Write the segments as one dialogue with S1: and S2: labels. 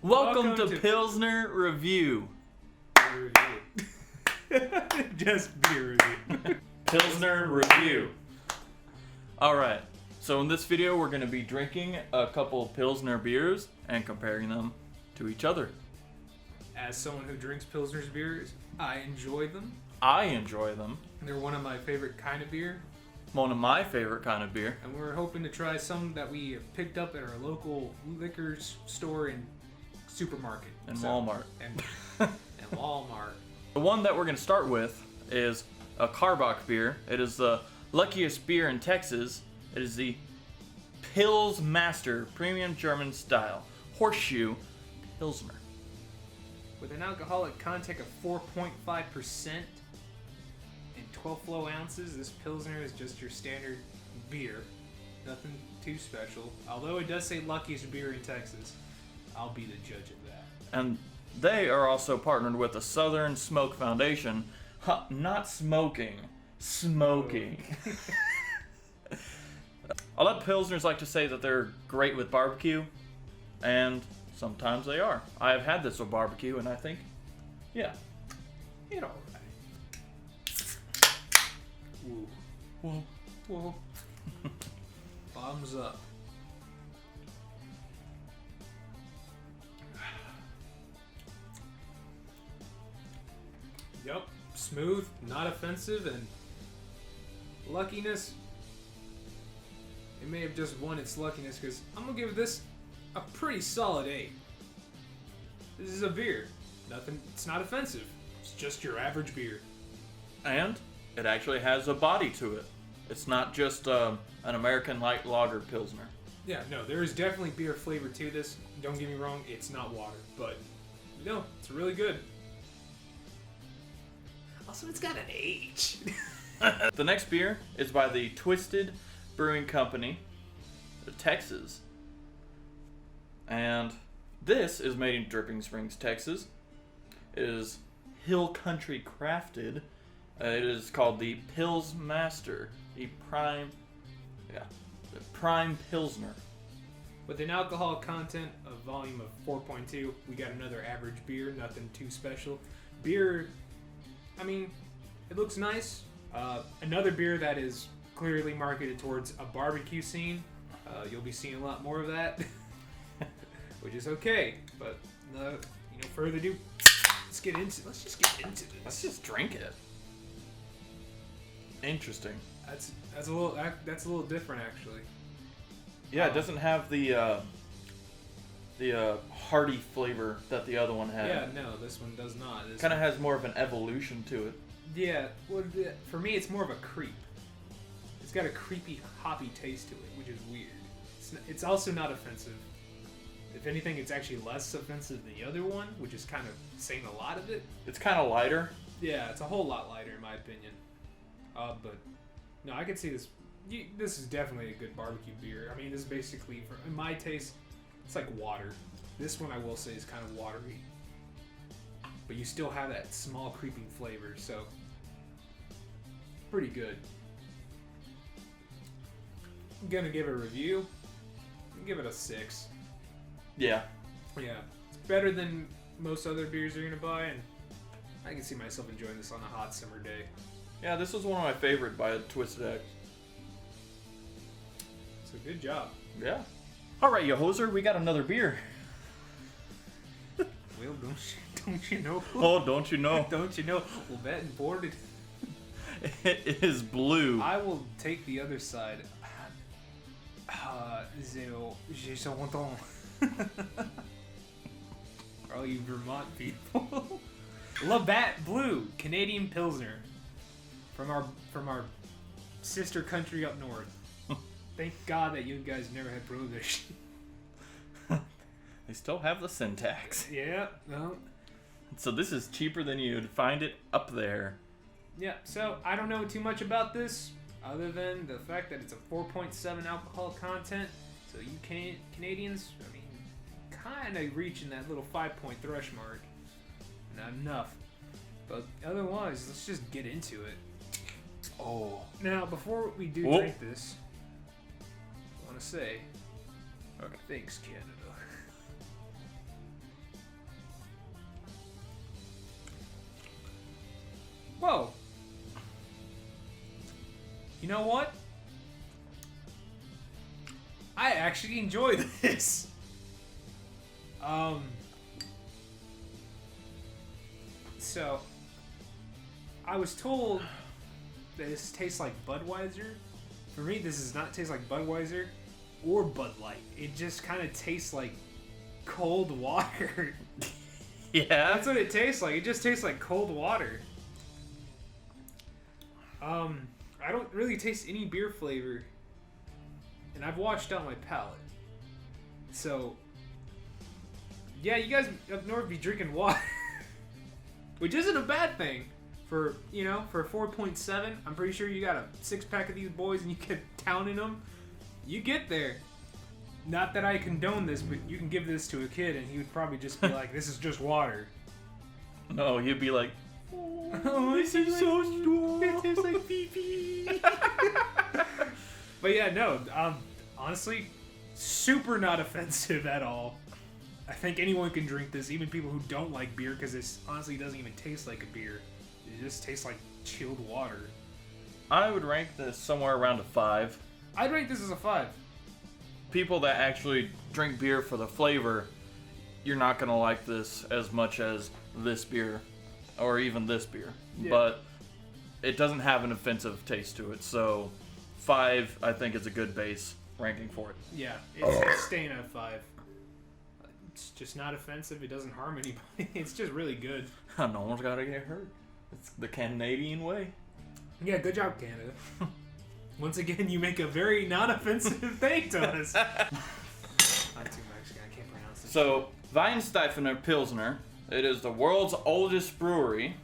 S1: Welcome to Pilsner Review.
S2: Beer review. Just beer review.
S1: Pilsner Review. Alright, so in this video we're going to be drinking a couple of Pilsner beers and comparing them to each other.
S2: As someone who drinks Pilsner's beers, I enjoy them.
S1: I enjoy them.
S2: They're one of my favorite kind of beer.
S1: One of my favorite kind of beer.
S2: And we're hoping to try some that we have picked up at our local liquor store and supermarket.
S1: And Walmart.
S2: And Walmart.
S1: The one that we're going to start with is a Carbox beer. It is the luckiest beer in Texas. It is the Pilsner Premium German Style Horseshoe Pilsner.
S2: With an alcoholic content of 4.5% and 12 flow ounces, this Pilsner is just your standard beer. Nothing too special. Although it does say luckiest beer in Texas, I'll be the judge of that.
S1: And they are also partnered with the Southern Smoke Foundation. Not smoking, smoking. A lot of Pilsners like to say that they're great with barbecue, and sometimes they are. I have had this with barbecue, and I think, yeah.
S2: You know, woo.
S1: Whoa.
S2: Whoa. Bottoms up. Yep, smooth, not offensive, and luckiness. It may have just won its luckiness because I'm gonna give this a pretty solid 8. This is a beer. Nothing. It's not offensive. It's just your average beer.
S1: And it actually has a body to it. It's not just an American light lager Pilsner.
S2: Yeah, no, there is definitely beer flavor to this. Don't get me wrong, it's not water, but no, it's really good. Also, it's got an H.
S1: The next beer is by the Twisted Brewing Company, Texas. And this is made in Dripping Springs, Texas. It is Hill Country crafted. It is called the Pilsmaster, the Prime Pilsner.
S2: With an alcohol content of volume of 4.2, we got another average beer, nothing too special. Beer, I mean, it looks nice. Another beer that is clearly marketed towards a barbecue scene. You'll be seeing a lot more of that, which is okay. But further ado, let's just get into this.
S1: Let's just drink it. Interesting.
S2: That's a little different actually.
S1: Yeah, it doesn't have the hearty flavor that the other one had.
S2: Yeah, no, this one does not.
S1: Kind of has more of an evolution to it.
S2: Yeah, well, for me, it's more of a creep. It's got a creepy, hoppy taste to it, which is weird. It's also not offensive. If anything, it's actually less offensive than the other one, which is kind of saying a lot of it.
S1: It's kind of lighter.
S2: Yeah, it's a whole lot lighter in my opinion. But no, I can see this. This is definitely a good barbecue beer. I mean, this is basically, in my taste, it's like water. This one I will say is kind of watery, but you still have that small creeping flavor, so pretty good. I'm gonna give it a review. I'm gonna give it a 6.
S1: Yeah.
S2: Yeah, it's better than most other beers you're gonna buy, and I can see myself enjoying this on a hot summer day.
S1: Yeah, this was one of my favorite by Twisted X.
S2: So good job.
S1: Yeah. All right, you hoser, we got another beer.
S2: Well, don't you know?
S1: Oh, don't you know?
S2: Don't you know? Well, that imported.
S1: It is blue.
S2: I will take the other side. J'ai 70 ans. For all you Vermont people. Labatt Blue, Canadian Pilsner. From our sister country up north. Thank God that you guys never had prohibition.
S1: They still have the syntax.
S2: Yeah, no.
S1: So this is cheaper than you'd find it up there.
S2: Yeah, so I don't know too much about this, other than the fact that it's a 4.7 alcohol content. So you Canadians, I mean, kind of reaching that little 5-point thresh mark. Not enough. But otherwise, let's just get into it.
S1: Oh.
S2: Now, before we do drink this, I want to say, thanks, Canada. you know what? I actually enjoy this. So, I was told that this tastes like Budweiser. For me, this does not taste like Budweiser or Bud Light. It just kind of tastes like cold water.
S1: Yeah.
S2: That's what it tastes like. It just tastes like cold water. I don't really taste any beer flavor, and I've washed out my palate. So, yeah, you guys up north be drinking water, which isn't a bad thing. For, you know, for 4.7, I'm pretty sure you got a 6-pack of these boys and you get down in them. You get there. Not that I condone this, but you can give this to a kid and he would probably just be like, this is just water.
S1: No, he'd be like,
S2: Oh, this is so strong. It tastes like pee-pee. But yeah, no, honestly, super not offensive at all. I think anyone can drink this, even people who don't like beer, because this honestly doesn't even taste like a beer. It just tastes like chilled water.
S1: I would rank this somewhere around a 5.
S2: I'd rate this as a 5.
S1: People that actually drink beer for the flavor, you're not going to like this as much as this beer, or even this beer.
S2: Yeah.
S1: But it doesn't have an offensive taste to it, so 5, I think, is a good base ranking for it.
S2: Yeah, it's staying at 5. It's just not offensive. It doesn't harm anybody. It's just really good.
S1: No one's got to get hurt. It's the Canadian way.
S2: Yeah, good job, Canada. Once again, you make a very non-offensive thing to us. I'm too Mexican. I can't pronounce it.
S1: So, Weihenstephaner Pilsner. It is the world's oldest brewery,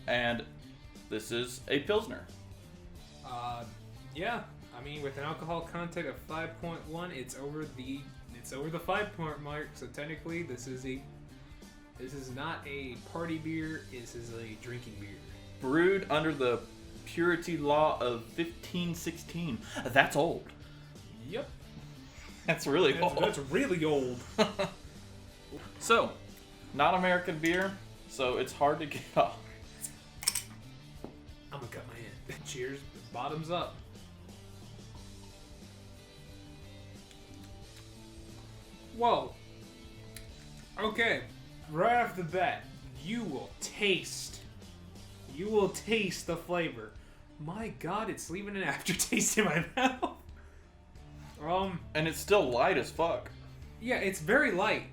S1: and this is a Pilsner.
S2: Yeah. I mean, with an alcohol content of 5.1, it's over the 5-point mark. So technically, this is not a party beer. This is a drinking beer.
S1: Brewed under the purity law of 1516. That's old.
S2: Yep.
S1: That's really old.
S2: That's really old.
S1: So, not American beer, so it's hard to get off.
S2: I'm gonna cut my hand. Cheers. Bottoms up. Whoa. Okay. Right off the bat, you will taste the flavor. My God, it's leaving an aftertaste in my mouth.
S1: And it's still light as fuck.
S2: Yeah, it's very light,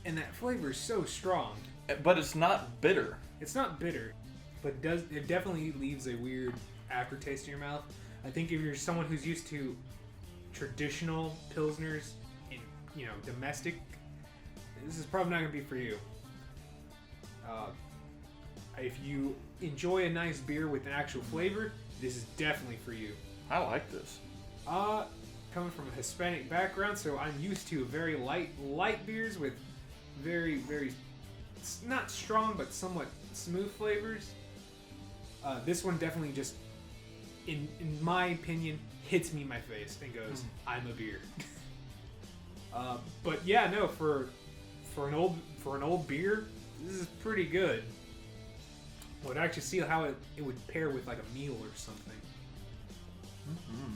S2: and that flavor is so strong.
S1: But it's not bitter.
S2: It's not bitter, but it definitely leaves a weird aftertaste in your mouth. I think if you're someone who's used to traditional pilsners in, you know, domestic, this is probably not gonna be for you. If you enjoy a nice beer with an actual flavor, this is definitely for you.
S1: I like this.
S2: Coming from a Hispanic background, so I'm used to very light beers with very, very, not strong, but somewhat smooth flavors. This one definitely just, in my opinion, hits me in my face and goes, I'm a beer. But yeah, no, for an old beer, this is pretty good. I would actually see how it would pair with like a meal or something.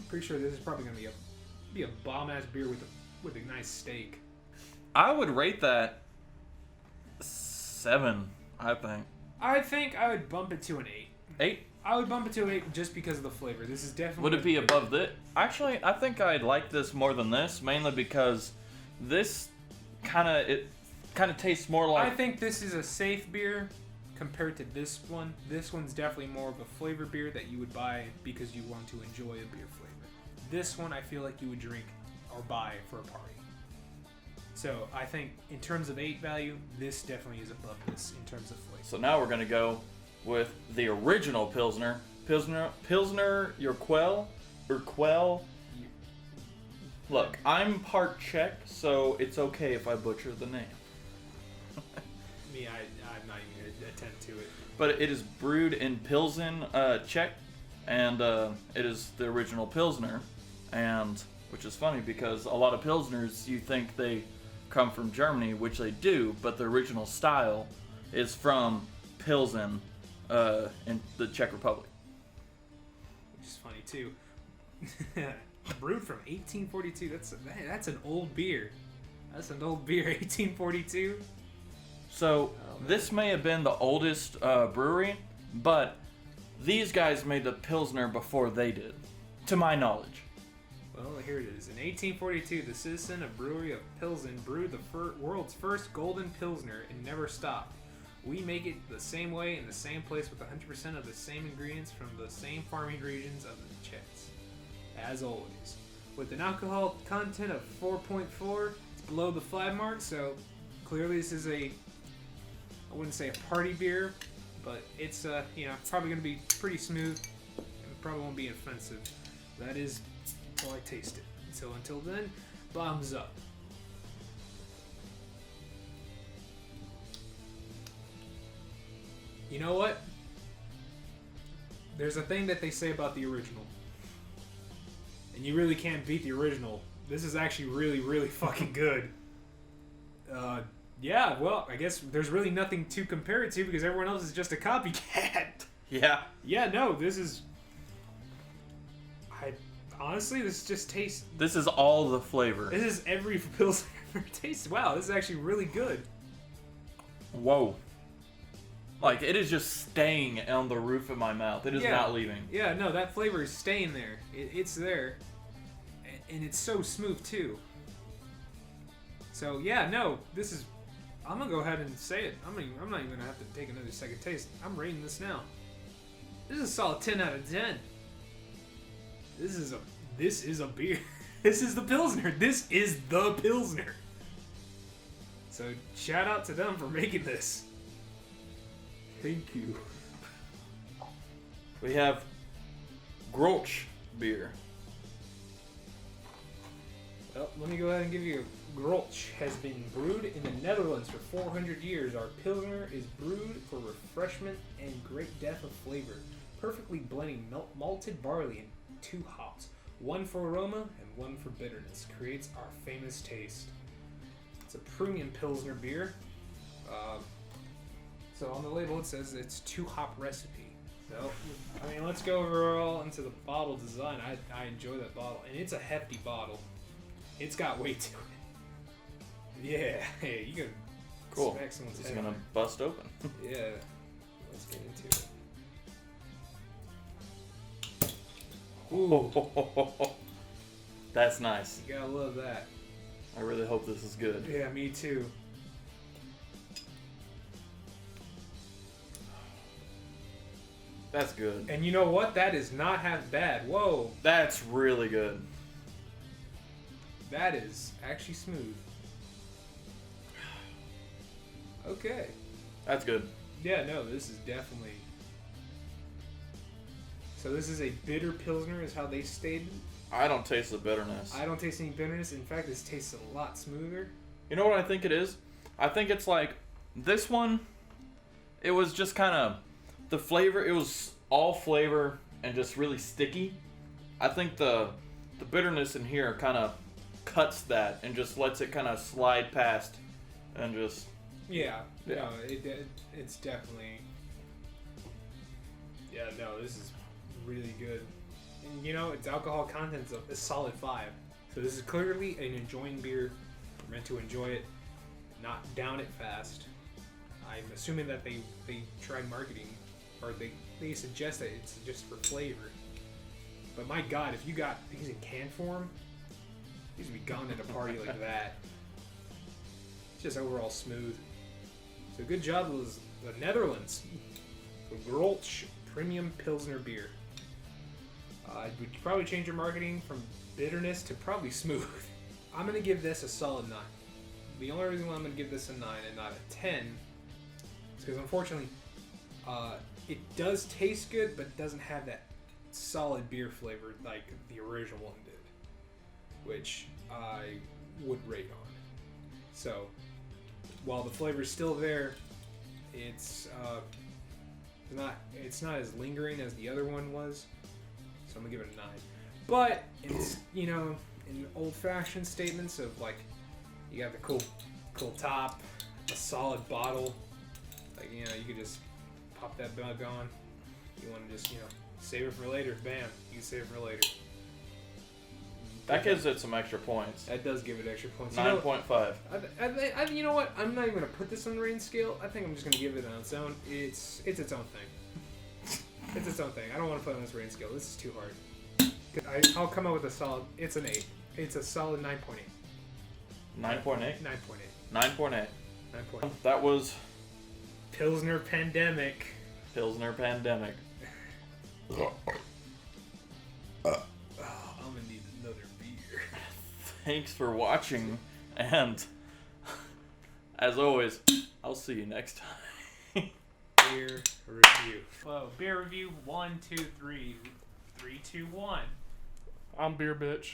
S2: Pretty sure this is probably gonna be a bomb ass beer with a nice steak.
S1: I would rate that 7, I think.
S2: I think I would bump it to an 8.
S1: 8?
S2: I would bump it to an 8 just because of the flavor. This is definitely.
S1: Would it be above this? Actually, I think I'd like this more than this, mainly because this kind of tastes more like.
S2: I think this is a safe beer compared to this one. This one's definitely more of a flavor beer that you would buy because you want to enjoy a beer flavor. This one I feel like you would drink or buy for a party. So I think in terms of 8 value, this definitely is above this in terms of flavor.
S1: So now we're gonna go with the original Pilsner. Pilsner Urquell. Look, I'm part Czech, so it's okay if I butcher the name.
S2: I'm not even going to attempt to it.
S1: But it is brewed in Pilsen, Czech, and it is the original Pilsner, and which is funny because a lot of Pilsners, you think they come from Germany, which they do, but the original style is from Pilsen in the Czech Republic.
S2: Which is funny too. Brewed from 1842. That's an old beer. That's an old beer, 1842.
S1: So this may have been the oldest brewery, but these guys made the Pilsner before they did, to my knowledge.
S2: Well, here it is. In 1842, the citizen of brewery of Pilsen brewed the world's first golden Pilsner and never stopped. We make it the same way in the same place with 100% of the same ingredients from the same farming regions of the Czechs. As always. With an alcohol content of 4.4, it's below the 5 mark, so clearly this is I wouldn't say a party beer, but it's probably going to be pretty smooth and probably won't be offensive. That is all I tasted. So until then, bombs up. You know what? There's a thing that they say about the original. And you really can't beat the original. This is actually really, really fucking good. Yeah, well, I guess there's really nothing to compare it to because everyone else is just a copycat.
S1: Yeah.
S2: Yeah, no, this is... Honestly, this just tastes...
S1: This is all the flavor.
S2: This is every Pilsner I've ever tasted. Wow, this is actually really good.
S1: Whoa. Like, it is just staying on the roof of my mouth. It is not leaving.
S2: Yeah, no, that flavor is staying there. It's there. And it's so smooth, too. So, yeah, no, this is... I'm going to go ahead and say it. I'm not even going to have to take another second taste. I'm rating this now. This is a solid 10 out of 10. This is a beer. This is the Pilsner. This is the Pilsner. So, shout out to them for making this. Thank you.
S1: We have Grolsch beer.
S2: Well, let me go ahead and give you a Grolsch. Has been brewed in the Netherlands for 400 years. Our Pilsner is brewed for refreshment and great depth of flavor, perfectly blending malted barley and 2 hops, one for aroma and one for bitterness. Creates our famous taste. It's a premium Pilsner beer. So on the label it says it's 2-hop recipe. So, I mean, let's go overall into the bottle design. I enjoy that bottle. And it's a hefty bottle. It's got weight to it. Yeah, hey, you can smack someone's
S1: It's
S2: head
S1: gonna
S2: on
S1: bust open.
S2: it. Yeah, let's get into it. Ooh,
S1: That's nice.
S2: you gotta love that.
S1: I really hope this is good.
S2: Yeah, me too.
S1: That's good.
S2: And you know what? That is not half bad. Whoa,
S1: That's really good.
S2: that is actually smooth. Okay.
S1: That's good.
S2: Yeah, no, this is definitely... So this is a bitter Pilsner is how they stated.
S1: I don't taste the bitterness.
S2: I don't taste any bitterness. In fact, this tastes a lot smoother.
S1: You know what I think it is? I think it's like this one. It was just kind of the flavor. It was all flavor and just really sticky. I think the bitterness in here kind of cuts that and just lets it kind of slide past and just.
S2: Yeah.
S1: Yeah.
S2: No, it's definitely... Yeah, no, this is really good. And, you know, its alcohol content's a solid 5. So this is clearly an enjoying beer. We're meant to enjoy it, not down it fast. I'm assuming that they tried marketing, or they suggest that it's just for flavor. But my God, if you got these in can form, these would be gone at a party like that. It's just overall smooth. So good job, was the Netherlands. The Grolsch Premium Pilsner beer. Would probably change your marketing from bitterness to probably smooth. I'm going to give this a solid 9. The only reason why I'm going to give this a 9 and not a 10 is because unfortunately it does taste good, but it doesn't have that solid beer flavor like the original one did, which I would rate on. So while the flavor's still there, it's not as lingering as the other one was. So I'm gonna give it a 9. But it's, you know, in old-fashioned statements of like, you got the cool top, a solid bottle, like, you know, you could just pop that bug on. You want to just, you know, save it for later. Bam, you can save it for later.
S1: That gives it some extra points.
S2: That does give it extra points.
S1: 9.5.
S2: You know what? I'm not even gonna put this on the rating scale. I think I'm just gonna give it on its own. It's its own thing. It's its own thing. I don't want to put it on this rating scale. This is too hard. I'll come up with a solid. It's an 8. It's a solid 9.8.
S1: 9.8.
S2: 9.8.
S1: 9.8.
S2: 9.8.
S1: That was
S2: Pilsner Pandemic.
S1: Pilsner Pandemic.
S2: Oh, I'm gonna need another beer.
S1: Thanks for watching, and as always, I'll see you next time.
S2: Beer review.
S3: Whoa, beer review 1, 2, 3. 3, 2, 1.
S4: I'm beer bitch.